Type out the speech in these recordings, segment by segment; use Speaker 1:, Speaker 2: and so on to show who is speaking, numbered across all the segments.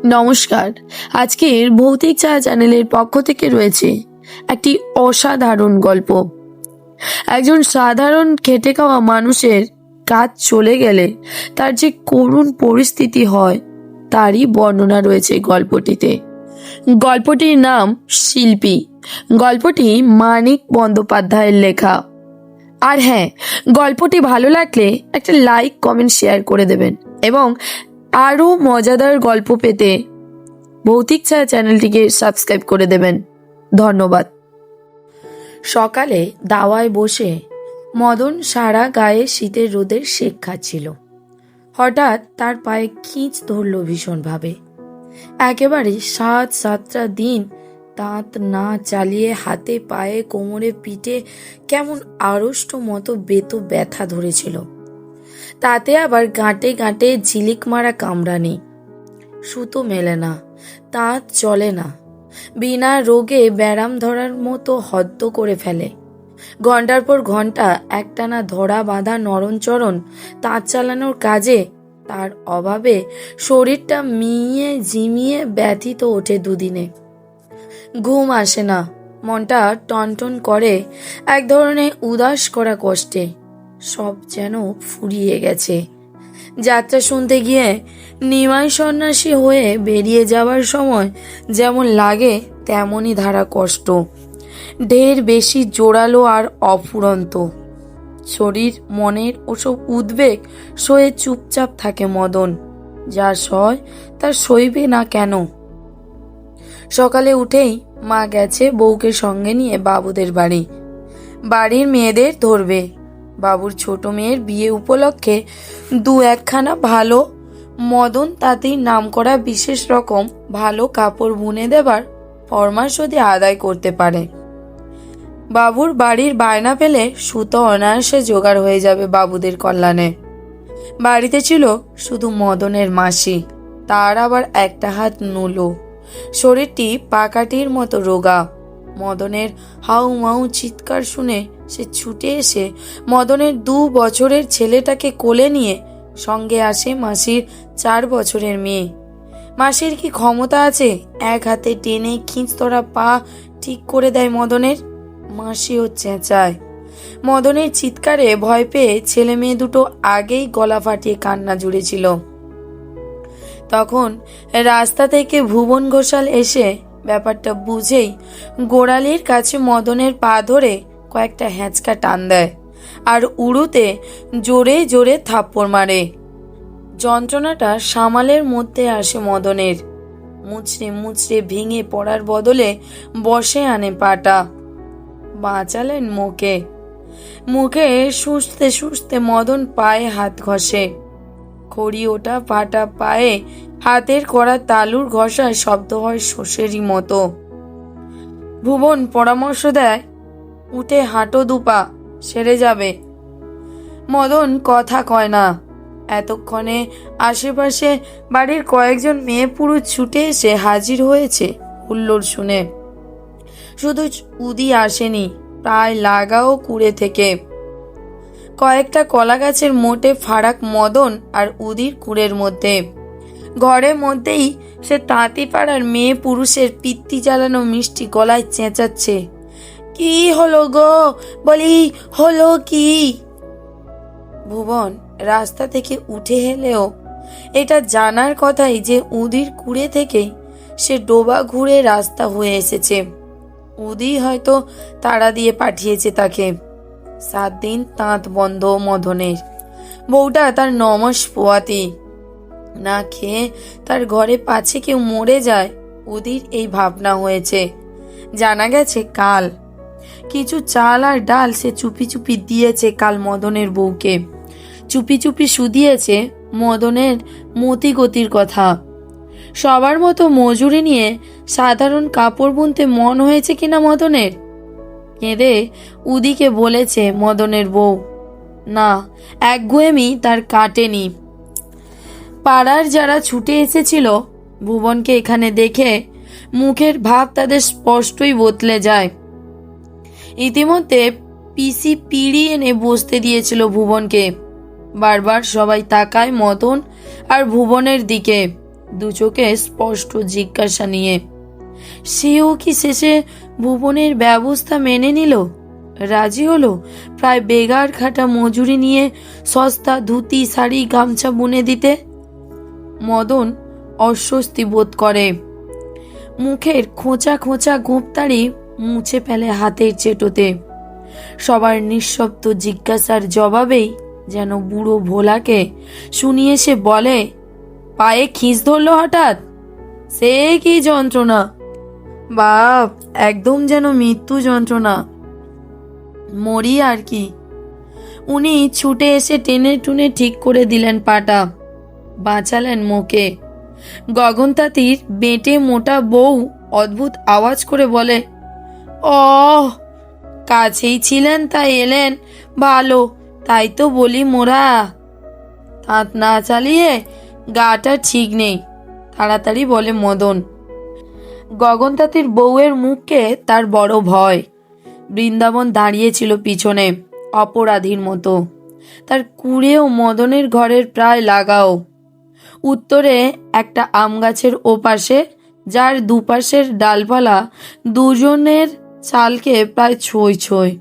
Speaker 1: নমস্কার। আজকের ভৌতিক ছায়া চ্যানেলের পক্ষ থেকে রয়েছে একটি অসাধারণ গল্প। একজন সাধারণ খেটে খাওয়া মানুষের কাজ চলে গেলে তার যে করুণ পরিস্থিতি হয় তারই বর্ণনা রয়েছে গল্পটিতে। গল্পটির নাম শিল্পী। গল্পটি মানিক বন্দ্যোপাধ্যায়ের লেখা। আর হ্যাঁ, গল্পটি ভালো লাগলে একটা লাইক কমেন্ট শেয়ার করে দেবেন এবং আরও মজাদার গল্প পেতে ভৌতিক ছায়া চ্যানেলটিকে সাবস্ক্রাইব করে দেবেন। ধন্যবাদ। সকালে দাওয়ায় বসে মদন সারা গায়ে শীতের রোদের সেক খাচ্ছিল। হঠাৎ তার পায়ে খিঁচ ধরল ভীষণভাবে। একেবারে 7-7টা দিন দাঁত না চালিয়ে হাতে পায়ে কোমরে পিঠে কেমন আড়ষ্ট মতো ব্যথা ধরেছিল। তাতে আবার গাঁটে গাঁটে ঝিলিক মারা কামড়ানি। সুতো মেলে না, তাঁত চলে না, বিনা রোগে ব্যারাম ধরার মতো হদ্দ করে ফেলে। ঘন্টার পর ঘন্টা একটানা ধরা বাঁধা নরণচরণ তাঁত চালানোর কাজে তার অভাবে শরীরটা মিয়ে ঝিমিয়ে ব্যথিত ওঠে দুদিনে। ঘুম আসে না, মনটা টনটন করে এক ধরনের উদাস করা কষ্টে। সব যেন ফুরিয়ে গেছে। যাত্রা শুনতে গিয়ে নিমাই সন্ন্যাসী হয়ে বেরিয়ে যাওয়ার সময় যেমন লাগে তেমনই ধারা কষ্ট, ঢের বেশি জোরালো আর অফুরন্ত। শরীর মনের ওসব উদ্বেগ সয়ে চুপচাপ থাকে মদন। যা সয় তা সইবে না কেন? সকালে উঠেই মা গেছে বউকে সঙ্গে নিয়ে বাবুদের বাড়ি। বাড়ির মেয়েদের ধরবে। বাবুর ছোট মেয়ের বিয়ে উপলক্ষে 2-1খানা ভালো মদন তাঁতির নাম করা বিশেষ রকম ভালো কাপড় বুনে দেবার ফরমাস যদি আদায় করতে পারে। বাবুর বাড়ির বায়না পেলে সুতো অনায়াসে জোগাড় হয়ে যাবে বাবুদের কল্যাণে। বাড়িতে ছিল শুধু মদনের মাসি, তার আবার একটা হাত নুলো, শরীরটি পাকাটির মতো রোগা। মদনের হাউ মাউ চিৎকার শুনে সে ছুটে এসে মদনের 2 বছরের ছেলেটাকে কোলে নিয়ে সঙ্গে আসে মাসির 4 বছরের মেয়ে। মাসির কি ক্ষমতা আছে এক হাতে টেনে খিঁচতরা পা ঠিক করে দেয় মদনের? মাসিও চেঁচায়। মদনের চিৎকারে ভয় পেয়ে ছেলে মেয়ে দুটো আগেই গলা ফাটিয়ে কান্না জুড়েছিল। তখন রাস্তা থেকে ভুবন ঘোষাল এসে ব্যাপারটা বুঝেই গোড়ালির কাছে মদনের পা ধরে কয়েকটা হ্যাঁচকা টান দেয় আর উড়ুতে জোরে জোরে থাপ্পড় মারে। যন্ত্রণাটা সামালের মধ্যে আসে মদনের। মুচড়ে মুচড়ে ভেঙে পড়ার বদলে বসে আনে পাটা। বাঁচালেন মুখে। মুখে সুস্থে সুস্থে মদন পায়ে হাত ঘষে। খড়ি ওটা ফাটা পায়ে হাতের করা তালুর ঘষায় শব্দ হয় শোষেরই মতো। ভুবন পরামর্শ দেয়, উঠে হাঁটো 2 পা, সেরে যাবে। মদন কথা কয় না। এতক্ষণে আশেপাশে বাড়ির কয়েকজন মেয়ে পুরুষ ছুটে এসে হাজির হয়েছে হুল্লোড় শুনে। শুধু উদি আসেনি, প্রায় লাগাও কুড়ে থেকে। কয়েকটা কলা গাছের মোটে ফারাক মদন আর উদির কুড়ের মধ্যে। ঘরের মধ্যেই সে তাঁতি পাড়ার মেয়ে পুরুষের পিত্তি জ্বালানো মিষ্টি গলায় চেঁচাচ্ছে, কি হলো গো, বলি হলো কি? ভুবন রাস্তা থেকে উঠে এলেও এটা জানার কথাই যে উদির কুড়ে থেকেই সে ডোবা ঘুরে রাস্তা হয়ে এসেছে। উদি হয়তো তাড়া দিয়ে পাঠিয়েছে তাকে। 7 দিন তাঁত বন্ধ মদনের। বউটা তার 9 মাস পোয়াতি। না খেয়ে তার ঘরে পাছে কেউ মরে যায়, উদির এই ভাবনা হয়েছে। জানা গেছে কাল কিছু চাল আর ডাল সে চুপি চুপি দিয়েছে কাল মদনের বউকে। চুপি চুপি শুধিয়েছে মদনের মতি গতির কথা। সবার মতো মজুরি নিয়ে সাধারণ কাপড় বুনতে মন হয়েছে কিনা মদনের। কেঁদে উদিকে বলেছে মদনের বউ, না, একগুয়েমি তার কাটেনি। পাড়ার যারা ছুটে এসেছিল ভুবনকে এখানে দেখে মুখের ভাব তাদের স্পষ্টই বদলে যায়। ইতিমধ্যে পিসি পিড়ি এনে বসতে দিয়েছিল ভুবনকে। বারবার সবাই তাকায় মদন আর ভুবনের দিকে। দু চোখে স্পষ্ট জিজ্ঞাসা নিয়ে। সেও কি শেষে ভুবনের ব্যবস্থা মেনে নিল? রাজি হলো প্রায় বেগার খাটা মজুরি নিয়ে সস্তা ধুতি শাড়ি গামছা বুনে দিতে? মদন অস্বস্তি বোধ করে। মুখের খোঁচা খোঁচা গোঁপতাড়ি মুছে ফেলে হাতের চেটোতে। সবার নিঃশব্দ জিজ্ঞাসার জবাবেই যেন বুড়ো ভোলাকে শুনিয়ে সে বলে, পায়ে খিঁচ ধরলো হঠাৎ? সে কি যন্ত্রণা বাপ, একদম যেন মৃত্যু যন্ত্রণা। মরি আর কি। উনি ছুটে এসে টেনে টুনে ঠিক করে দিলেন পাটা, বাঁচালেন মোকে। গগনতাতির বেঁটে মোটা বউ অদ্ভুত আওয়াজ করে বলে, ও কাছেই ছিলেন তাই এলেন, ভালো, তাই তো বলি মোরা। তাঁত না চালিয়ে গাটা ঠিক নেই, তাড়াতাড়ি বলে মদন। গগনতাতির বউয়ের মুখে তার বড় ভয়। বৃন্দাবন দাঁড়িয়েছিল পিছনে অপরাধীর মতো, তার কুড়েও মদনের ঘরের প্রায় লাগাও। উত্তরে একটা আম গাছের ওপাশে, যার দুপাশের ডালপালা দুজনের চালকে প্রায় ছই ছই।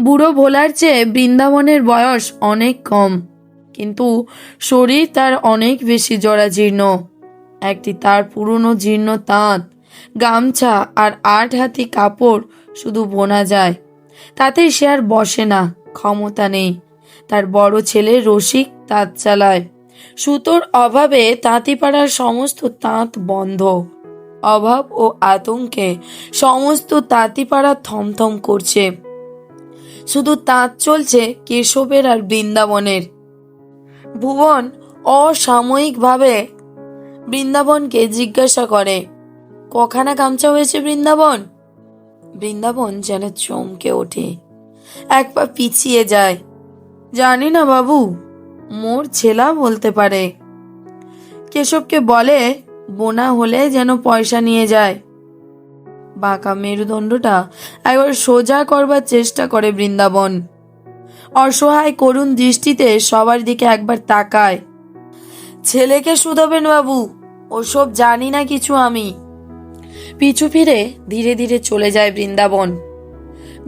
Speaker 1: বুড়ো ভোলার চেয়ে বৃন্দাবনের বয়স অনেক কম, কিন্তু শরীর তার অনেক বেশি জরাজীর্ণ। একটি তার পুরনো জীর্ণ তাঁত, গামছা আর ৮ হাতি কাপড় শুধু বোনা যায়, তাতে সে আর বসে না, ক্ষমতা নেই। তার বড় ছেলে রসিক তাঁত চালায়। সুতোর অভাবে তাঁতিপাড়ার সমস্ত তাঁত বন্ধ। অভাব ও আতঙ্কে সমস্ত তাঁতিপাড়া থমথম করছে। শুধু তাঁত চলছে কেশবের আর বৃন্দাবনের। ভুবন অসাময়িকভাবে বৃন্দাবনকে জিজ্ঞাসা করে, কখানা গামছা হয়েছে বৃন্দাবন? বৃন্দাবন যেন চমকে ওঠে, এক পা পিছিয়ে যায়। জানি না বাবু, মোর ছেলা বলতে পারে। কেশবকে বলে, বোনা হলে যেন পয়সা নিয়ে যায়। বাঁকা মেরুদণ্ডটা একবার সোজা করবার চেষ্টা করে বৃন্দাবন। অসহায় করুণ দৃষ্টিতে সবার দিকে একবার তাকায়। ছেলেকে শুধাবেন বাবু, ওসব জানি না কিছু আমি। পিছু ফিরে ধীরে ধীরে চলে যায় বৃন্দাবন।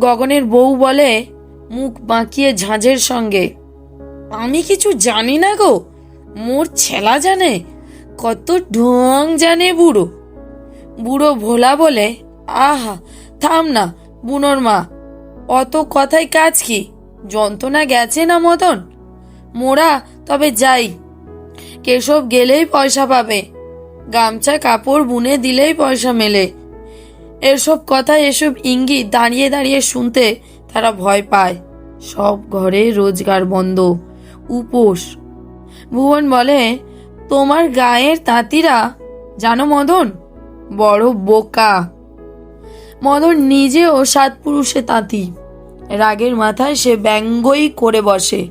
Speaker 1: গগনের বউ বলে মুখ বাঁকিয়ে ঝাঁঝের সঙ্গে, আমি কিছু জানি না গো, মোর ছেলা জানে, কত ঢং জানে বুড়ো। বুড়ো ভোলা বলে, আহা থাম না বুনোর মা, অত কথায় কাজ কি? যন্ত্রণা গেছে না মদন? মোরা তবে যাই, কেশব গেলেই পয়সা পাবে, গামছা কাপড় বুনে দিলেই পয়সা মেলে। এসব কথা, এসব ইঙ্গিত দাঁড়িয়ে দাঁড়িয়ে শুনতে তারা ভয় পায়। সব ঘরে রোজগার বন্ধ, উপোস। ভুবন বলে, তোমার গায়ের তাঁতিরা জানো মদন, বড় বোকা। মদন নিজেও ৭ পুরুষে তাঁতি। রাগের মাথায় সে ব্যঙ্গই করে বসে।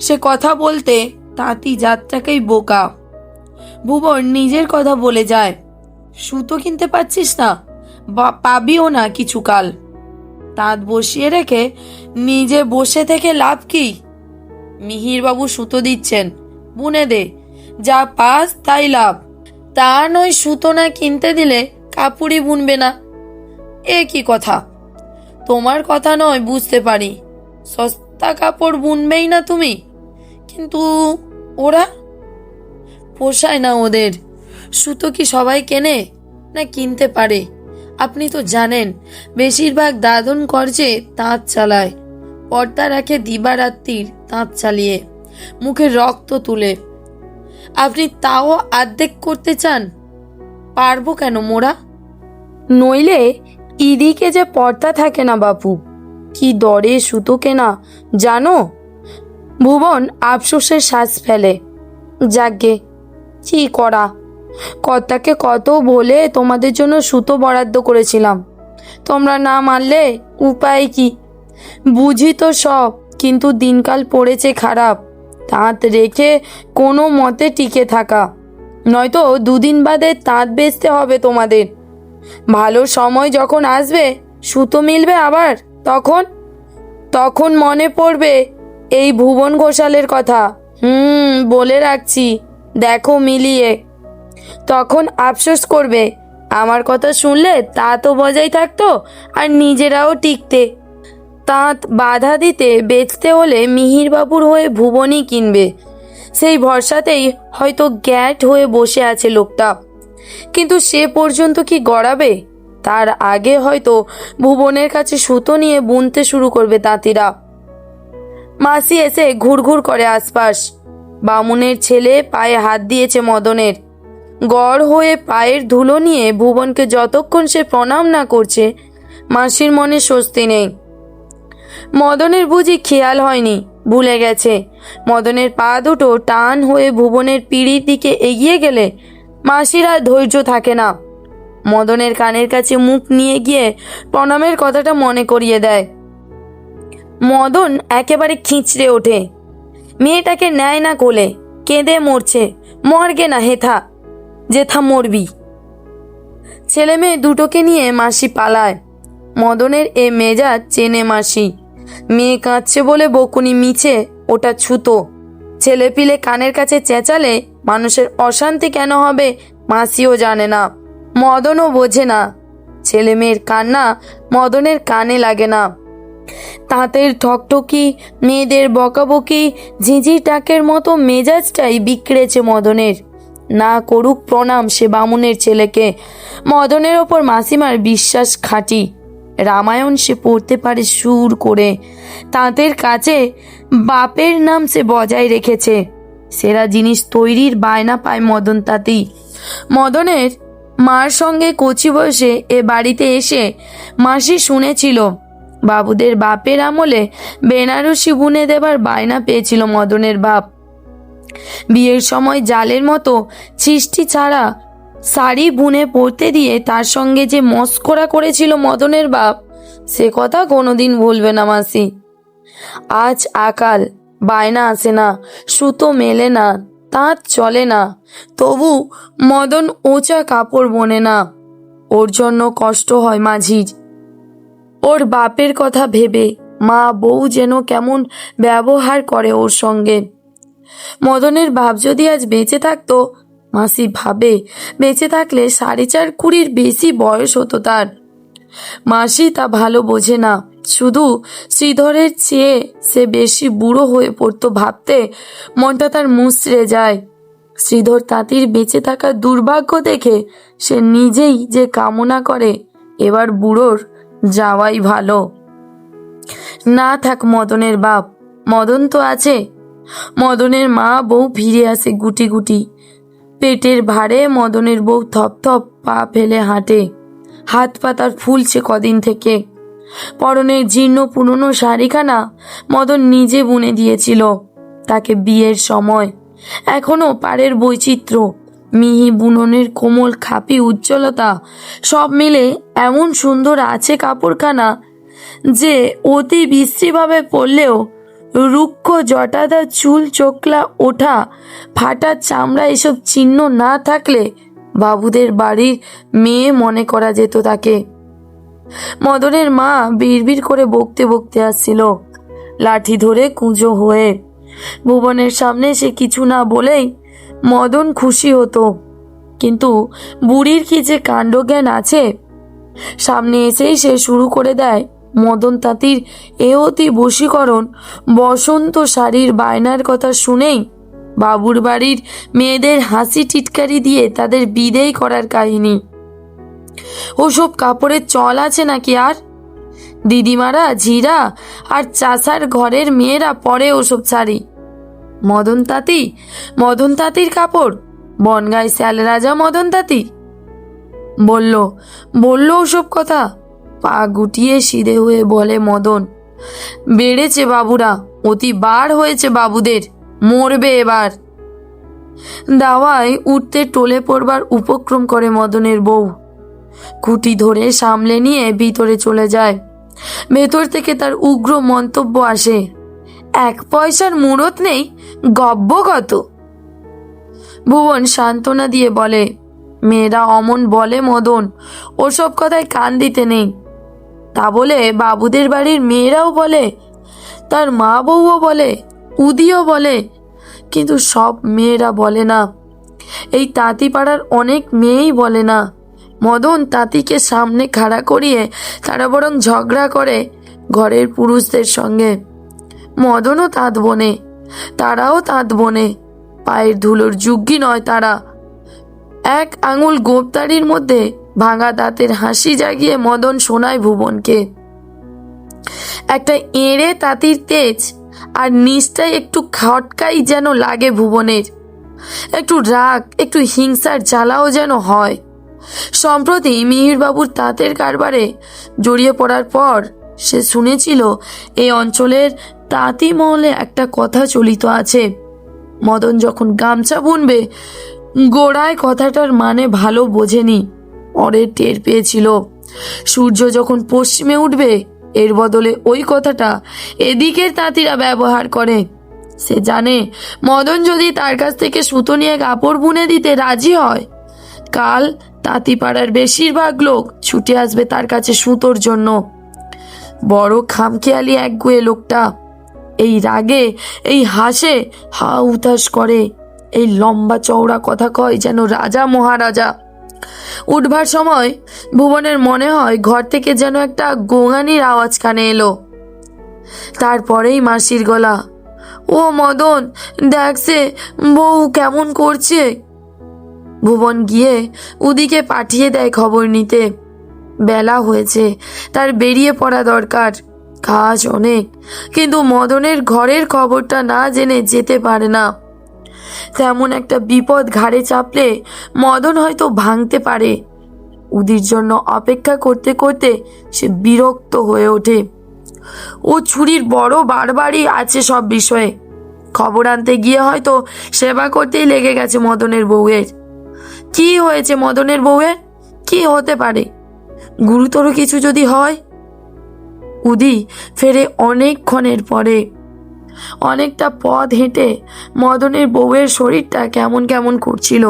Speaker 1: সে কথা বলতে তাঁতি জাতটাকেই বোকা। ভুবন নিজের কথা বলে যায়, সুতো কিনতে পারছিস না, পাবিও না কিছুকাল। তাঁত বসিয়ে রেখে নিজে বসে থেকে লাভ কি? মিহিরবাবু সুতো দিচ্ছেন, বুনে দে, যা পাস তাই লাভ। তা নয় সুতো না কিনতে দিলে কাপড়ই বুনবে না। এ কি কথা? তোমার কথা নয় বুঝতে পারি, সস্তা কাপড় বুনবেই না তুমি, কিন্তু ওরা পোষায় না ওদের। সুতো কি সবাই কেনে না কিনতে পারে? আপনি তো জানেন বেশিরভাগ দাদন কর্জে তাঁত চালায়, পর্দা রাখে দিবারাত্রির তাঁত চালিয়ে, মুখে রক্ত তুলে। আপনি তাও আর্ধেক করতে চান? পারবো কেন মোরা? নইলে ইদিকে যে পর্দা থাকে না বাপু, কি দরে সুতো কেনা জানো? ভুবন আফসোসের শ্বাস ফেলে। যাগ্গে, কি করা, কর্তাকে কত বলে তোমাদের জন্য সুতো বরাদ্দ করেছিলাম, তোমরা না মানলে উপায় কি? বুঝি তো সব, কিন্তু দিনকাল পড়েছে খারাপ, তাঁত রেখে কোনো মতে টিকে থাকা, নয়তো 2 দিন বাদে তাঁত বেচতে হবে তোমাদের। ভালো সময় যখন আসবে, সুতো মিলবে আবার, তখন মনে পড়বে এই ভুবন ঘোষালের কথা। বলে রাখছি, দেখো মিলিয়ে। তখন আফসোস করবে, আমার কথা শুনলে তা তো বজায় থাকতো আর নিজেরাও টিকতে। তাঁত বাধা দিতে বেচতে হলে মিহিরবাবুর হয়ে ভুবনই কিনবে, সেই ভরসাতেই হয়তো গ্যাট হয়ে বসে আছে লোকটা। কিন্তু সে পর্যন্ত কি গড়াবে? তার আগে হয়তো ভুবনের কাছে সুতো নিয়ে বুনতে শুরু করবে তাঁতিরা। মাসি এসে ঘুরঘুর করে আশপাশ। বামুনের ছেলে পায়ে হাত দিয়েছে মদনের। গড় হয়ে পায়ের ধুলো নিয়ে ভুবনকে যতক্ষণ সে প্রণাম না করছে, মাসির মনে স্বস্তি নেই। মদনের বুঝি খেয়াল হয়নি, ভুলে গেছে। মদনের পা দুটো টান হয়ে ভুবনের পিঁড়ির দিকে এগিয়ে গেলে মাসির আর ধৈর্য থাকে না। মদনের কানের কাছে মুখ নিয়ে গিয়ে প্রণামের কথাটা মনে করিয়ে দেয়। মদন একেবারে খিঁচড়ে ওঠে। মেয়েটাকে নেয় না কোলে, কেঁদে মরছে। মরগে না হেথা, যেথা মরবি। ছেলে মেয়ে দুটোকে নিয়ে মাসি পালায়। মদনের এ মেজাজ চেনে মাসি। মেয়ে কাঁদছে বলে বকুনি মিছে, ওটা ছুতো। ছেলে পিলে কানের কাছে চেঁচালে মানুষের অশান্তি কেন হবে মাসিও জানে না, মদনও বোঝে না। ছেলে মেয়ের কান্না মদনের কানে লাগে না। তাঁতের ঠকঠকি, মেয়েদের বকাবকি, ঝিঝির টাকের মতো মেজাজটাই বিগড়েছে মদনের। না করুক প্রণাম সে বামুনের ছেলেকে, মদনের ওপর মাসিমার বিশ্বাস খাঁটি। রামায়ণ সে পড়তে পারে সুর করে। তাঁতের কাছে বাপের নাম সে বজায় রেখেছে। সেরা জিনিস তৈরির বায়না পায় মদন তাঁতি। মদনের মার সঙ্গে কচি বয়সে এ বাড়িতে এসে মাসি শুনেছিল বাবুদের বাপের আমলে বেনারসি বুনে দেবার বায়না পেয়েছিল মদনের বাপ। বিয়ের সময় জালের মতো ছিষ্টি ছাড়া শাড়ি বুনে পরতে দিয়ে তার সঙ্গে যে মস্করা করেছিল মদনের বাপ, সে কথা কোনোদিন ভুলবে না মাসি। আজ আকাল, বায়না আসে না, সুতো মেলে না, তাঁত চলে না, তবু মদন ওচা কাপড় বোনে না। ওর জন্য কষ্ট হয় মাঝির। ওর বাপের কথা ভেবে মা বউ যেন কেমন ব্যবহার করে ওর সঙ্গে। মদনের বাপ যদি আজ বেঁচে থাকতো, মাসি ভাবে বেঁচে থাকলে 4.25 বেশি বয়স হতো তার। মাসি তা ভালো বোঝে না, শুধু শ্রীধরের চেয়ে সে বেশি বুড়ো হয়ে পড়তো ভাবতে মনটা তার মুচড়ে যায়। শ্রীধর তাঁতির বেঁচে থাকার দুর্ভাগ্য দেখে সে নিজেই যে কামনা করে এবার বুড়োর যাওয়াই ভালো। না থাক মদনের বাপ, মদন তো আছে। মদনের মা বউ ফিরে আসে গুটি গুটি। পেটের ভারে মদনের বউ থপ থপ পা ফেলে হাঁটে। হাত পা তার ফুলছে কদিন থেকে। পরনের জীর্ণ পুরনো শাড়িখানা মদন নিজে বুনে দিয়েছিল তাকে বিয়ের সময়। এখনো পাড়ের বৈচিত্র্য, মিহি বুননের কোমল খাপি উজ্জ্বলতা সব মিলে এমন সুন্দর আছে কাপড়খানা যে অতি বিশ্রীভাবে পরলেও রুক্ষ জটাদার চুল চোখলা ওঠা, ফাটা চামড়া এসব চিহ্ন না থাকলে বাবুদের বাড়ির মেয়ে মনে করা যেত তাকে। মদনের মা বিড়বিড় করে বকতে বকতে আসছিল, লাঠি ধরে কুঁজো হয়ে। ভুবনের সামনে সে কিছু না বলেই মদন খুশি হতো, কিন্তু বুড়ির কি যে কাণ্ডজ্ঞান আছে। সামনে এসেই সে শুরু করে দেয় মদন তাঁতির এ অতি বশীকরণ। বসন্ত শাড়ির বায়নার কথা শুনেই বাবুর বাড়ির মেয়েদের হাসি টিটকারি দিয়ে তাদের বিদেয় করার কাহিনী। ওসব কাপড়ের চল আছে নাকি আর? দিদিমারা, ঝিরা আর চাষার ঘরের মেয়েরা পরে ওসব শাড়ি। মদন তাঁতির কাপড়, বনগাঁয় শ্যাল রাজা মদন তাঁতি বলল ওসব কথা। পা গুটিয়ে সিধে হয়ে বলে মদন, বেড়েছে বাবুরা, অতি বার হয়েছে বাবুদের, মরবে এবার। দাওয়ায় উঠতে টলে পড়বার উপক্রম করে মদনের বউ। খুঁটি ধরে সামলে নিয়ে ভিতরে চলে যায়। ভেতর থেকে তার উগ্র মন্তব্য আসে, 1 পয়সার মুরত নেই, গব্যগত। ভুবন সান্ত্বনা দিয়ে বলে, মেয়েরা অমন বলে মদন, ওসব কথায় কান দিতে নেই। তা বলে বাবুদের বাড়ির মেয়েরাও বলে, তার মা বউও বলে, উদিও বলে, কিন্তু সব মেয়েরা বলে না। এই তাঁতিপাড়ার অনেক মেয়েই বলে না। মদন তাঁতিকে সামনে খাড়া করিয়ে তারা বরং ঝগড়া করে ঘরের পুরুষদের সঙ্গে। মদনও তাঁত বোনে, তারাও তাঁত বোনে, পায়ের ধুলোর যুগ্গি নয় তারা। এক আঙুল গোপদারির মধ্যে ভাঙা দাঁতের হাসি জাগিয়ে মদন শোনায় ভুবনকে। একটা এঁড়ে তাঁতির তেজ আর নিচটায় একটু খটকাই যেন লাগে ভুবনের, একটু রাগ, একটু হিংসার জ্বালাও যেন হয়। সম্প্রতি মিহিরবাবুর তাঁতের কারবারে জড়িয়ে পড়ার পর সে শুনেছিল এই অঞ্চলের তাঁতি মহলে একটা কথা চলিত আছে, মদন যখন গামছা বুনবে গোড়ায় কথাটার মানে ভালো বোঝেনি, পরে টের পেয়েছিল সূর্য যখন পশ্চিমে উঠবে এর বদলে ওই কথাটা এদিকের তাঁতিরা ব্যবহার করে। সে জানে মদন যদি তার কাছ থেকে সুতো নিয়ে কাপড় বুনে দিতে রাজি হয়, কাল তাঁতিপাড়ার বেশিরভাগ লোক ছুটে আসবে তার কাছে সুতোর জন্য। বড় খামখেয়ালি একগুঁয়ে লোকটা, এই রাগে, এই হাসে হা উতাস করে, এই লম্বা চওড়া কথা কয় যেন রাজা মহারাজা। উঠবার সময় ভুবনের মনে হয় ঘর থেকে যেন একটা গোঙানির আওয়াজ কানে এলো। তারপরেই মাসির গলা, ও মদন, দেখছে বউ কেমন করছে। ভুবন গিয়ে ওদিকে পাঠিয়ে দেয় খবর নিতে। বেলা হয়েছে, তার বেরিয়ে পড়া দরকার, কাজ অনেক, কিন্তু মদনের ঘরের খবরটা না জেনে যেতে পারে না। তেমন একটা বিপদ ঘাড়ে চাপলে মদন হয়তো ভাঙতে পারে। উদির জন্য অপেক্ষা করতে করতে সে বিরক্ত হয়ে ওঠে। ও ছুরির বড় বাড়বাড়ি আছে সব বিষয়ে, খবর আনতে গিয়ে হয়তো সেবা করতেই লেগে গেছে মদনের বউয়ের। কি হয়েছে মদনের বউয়ের? কি হতে পারে? গুরুতর কিছু যদি হয়? উদি ফেরে অনেকক্ষণের পরে। অনেকটা পথ হেঁটে মদনের বউয়ের শরীরটা কেমন কেমন করছিল,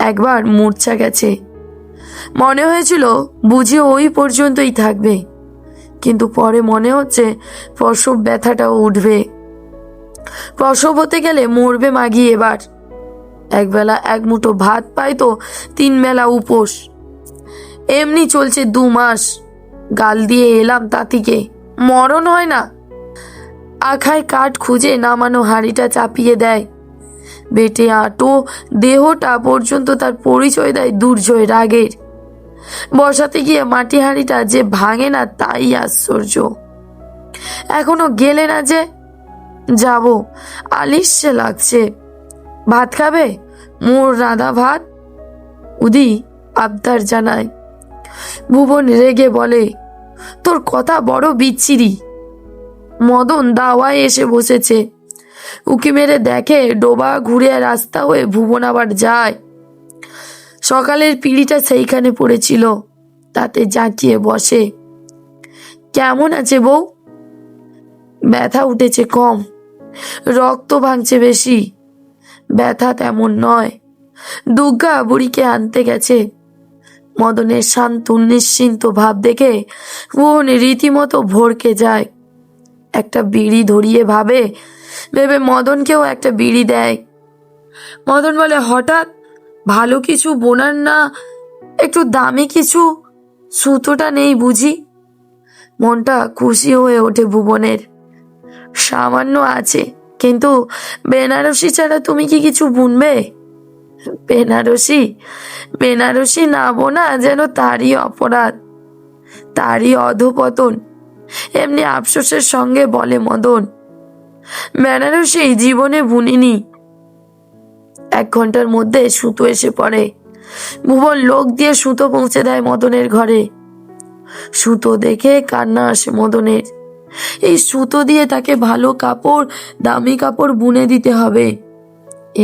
Speaker 1: একবার মূর্ছা গেছে। মনে হয়েছিল বুঝি ওই পর্যন্তই থাকবে, কিন্তু পরে মনে হচ্ছে প্রসব ব্যথাটাও উঠবে। প্রসব হতে গেলে মরবে মাগি এবার। একবেলা এক মুঠো ভাত পায় তো 3 বেলা উপোস। এমনি চলছে 2 মাস। গাল দিয়ে এলাম তাঁতিকে, মরণ হয় না। আখায় কাঠ খুঁজে নামানো হাঁড়িটা চাপিয়ে দেয়। বেটে আটো দেহটা পর্যন্ত তার পরিচয় দেয় দুর্জয় রাগের। বসাতে গিয়ে মাটি হাঁড়িটা যে ভাঙে না তাই আশ্চর্য। এখনো গেলে না যে? যাব, আলিস্যে লাগছে। ভাত খাবে? মোর রাধা ভাত। উদি আবদার জানায়। ভুবন রেগে বলে, তোর কথা বড় বিচ্ছিরি। মদন দাওয়ায় এসে বসেছে। উকি মেরে দেখে ডোবা ঘুরে রাস্তা হয়ে ভুবন আবার যায়। সকালের পিঁড়িটা সেইখানে পড়েছিল, তাতে জাঁকিয়ে বসে। কেমন আছে বউ? ব্যথা উঠেছে কম, রক্ত ভাঙছে বেশি। ব্যথা তেমন নয়, দুর্গা বুড়িকে আনতে গেছে। মদনের শান্ত নিশ্চিন্ত ভাব দেখে বোন রীতিমতো ভড়কে যায়। একটা বিড়ি ধরিয়ে ভেবে মদনকেও একটা বিড়ি দেয়। মদন বলে, হঠাৎ ভালো কিছু বোনার না, একটু দামি কিছু সুতোটা নেই বুঝি? মনটা খুশি হয়ে ওঠে ভুবনের। সামান্য আছে, কিন্তু বেনারসি ছাড়া তুমি কি কিছু বুনবে? বেনারসি? বেনারসি না বোনা যেন তারই অপরাধ, তারই অধপতন। এমনি আফসোসের সঙ্গে বলে মদন, বেনারসি জীবনে বুনিনি। 1 ঘন্টার মধ্যে সুতো এসে পড়ে। ভুবন লোক দিয়ে সুতো পৌঁছে দেয় মদনের ঘরে। সুতো দেখে কান্না আসে মদনের। এই সুতো দিয়ে তাকে ভালো কাপড়, দামি কাপড় বুনে দিতে হবে।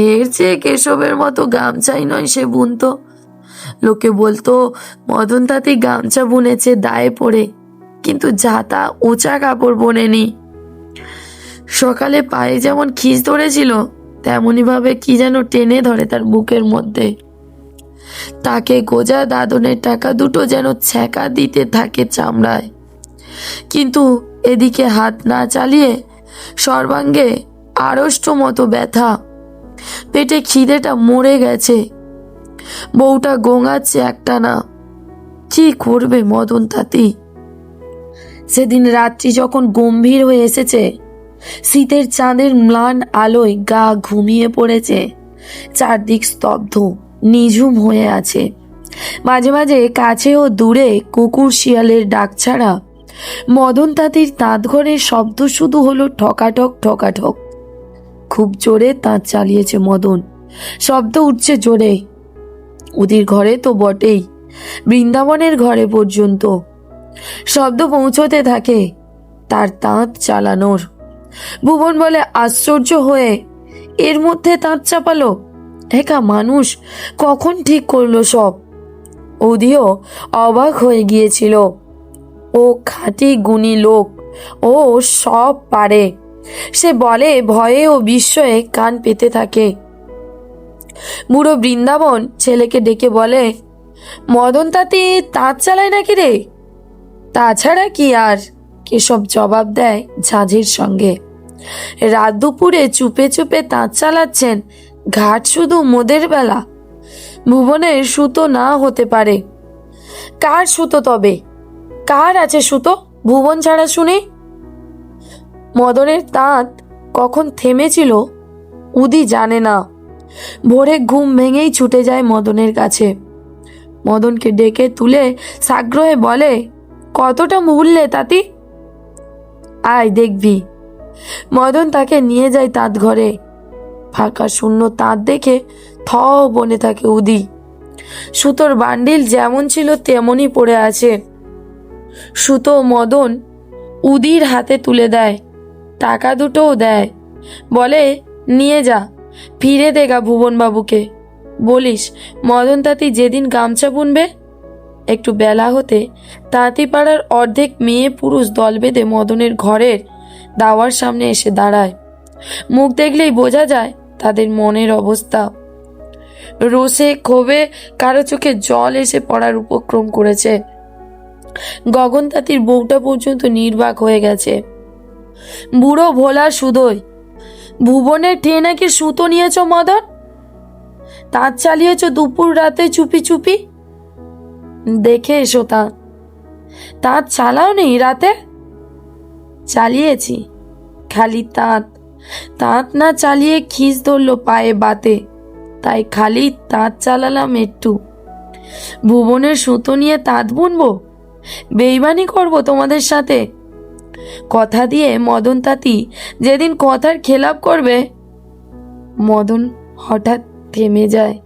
Speaker 1: এর চেয়ে কেশবের মতো গামছাই নয় সে বুনতো। লোকে বলতো মদন তাঁতি গামছা বুনেছে দায়ে পড়ে, কিন্তু যাতা উঁচা কাপড় বোনেনি। সকালে পায়ে যেমন খিস ধরেছিল, তেমনি ভাবে কি যেন টেনে ধরে তার বুকের মধ্যে। তাকে গোজা দাদনের টাকা দুটো যেন ছ্যাঁকা দিতে থাকে চামড়ায়। কিন্তু এদিকে হাত না চালিয়ে সর্বাঙ্গে আড়ষ্ট মতো ব্যথা। পেটে খিদেটা মরে গেছে। বউটা গোঙাচ্ছে একটানা। কি করবে মদন তাঁতি? সেদিন রাত্রি যখন গম্ভীর হয়ে এসেছে, শীতের চাঁদের ম্লান আলোয় গা ঘুমিয়ে পড়েছে, চারদিক স্তব্ধ, নিঝুম হয়ে আছে। মাঝে মাঝে কাছে ও দূরে কুকুর শিয়ালের ডাক ছাড়া মদন তাঁতির তাঁত ঘরের শব্দ শুধু হলো ঠকাঠক ঠকাঠক। খুব জোরে তাঁত চালিয়েছে মদন, শব্দ উঠছে জোরে। ওদের ঘরে তো বটেই, বৃন্দাবনের ঘরে পর্যন্ত শব্দ পৌঁছতে থাকে তার তাঁত চালানোর। ভুবন বলে আশ্চর্য হয়ে, এর মধ্যে তাঁত চাপালো? একা মানুষ কখন ঠিক করলো সব? ওদিও অবাক হয়ে গিয়েছিল। ও খাঁটি গুণী লোক, ও সব পারে। সে বলে ভয়ে ও বিস্ময়ে কান পেতে থাকে। বুড়ো বৃন্দাবন ছেলেকে ডেকে বলে, মদন তাঁতি তাঁত চালায় নাকি রে? তাছাড়া কি আর, কেশব জবাব দেয় ঝাঁঝির সঙ্গে। রাত দুপুরে চুপে চুপে তাঁত চালাচ্ছেন, ঘাট শুধু মোদের বেলা। ভুবনের সুতো না হতে পারে। কার সুতো তবে? কার আছে সুতো ভুবন ছাড়া শুনে? মদনের তাঁত কখন থেমেছিল উদি জানে না। ভোরে ঘুম ভেঙেই ছুটে যায় মদনের কাছে। মদনকে ডেকে তুলে সাগ্রহে বলে, কতটা মুহূল্যে তাঁতি? আয় দেখবি। মদন তাকে নিয়ে যায় তাঁত ঘরে। ফাঁকা শূন্য তাঁত দেখে থ বনে থাকে উদি। সুতোর বান্ডিল যেমন ছিল তেমনই পড়ে আছে। সুতো মদন উদির হাতে তুলে দেয়, টাকা দুটোও দেয়। বলে, নিয়ে যা, ফিরে দেগা ভুবন বাবুকে। বলিস মদন তাঁতি যেদিন গামছা বুনবে। একটু বেলা হতে তাঁতি পাড়ার অর্ধেক মেয়ে পুরুষ দল বেঁধে মদনের ঘরের দাওয়ার সামনে এসে দাঁড়ায়। মুখ দেখলেই বোঝা যায় তাদের মনের অবস্থা। রোষে ক্ষোভে কারো চোখে জল এসে পড়ার উপক্রম করেছে। গগন তাঁতির বউটা পর্যন্ত নির্বাক হয়ে গেছে। বুড়ো ভোলা সুদোয়, ভুবনের ঠে নাকি সুতো নিয়েছ মদন? তাঁত চালিয়েছ দুপুর রাতে চুপি চুপি? দেখে এসো তাঁত। তাঁত চালাও নেই রাতে? চালিয়েছি, খালি তাঁত। তাঁত না চালিয়ে খিস ধরলো পায়ে বাতে, তাই খালি তাঁত চালালাম একটু। ভুবনের সুতো নিয়ে তাঁত বুনবো? বেইমানি করবো তোমাদের সাথে? কথা দিয়ে মদন তাঁতি যেদিন কথার খেলাপ করবে। মদন হঠাৎ থেমে যায়।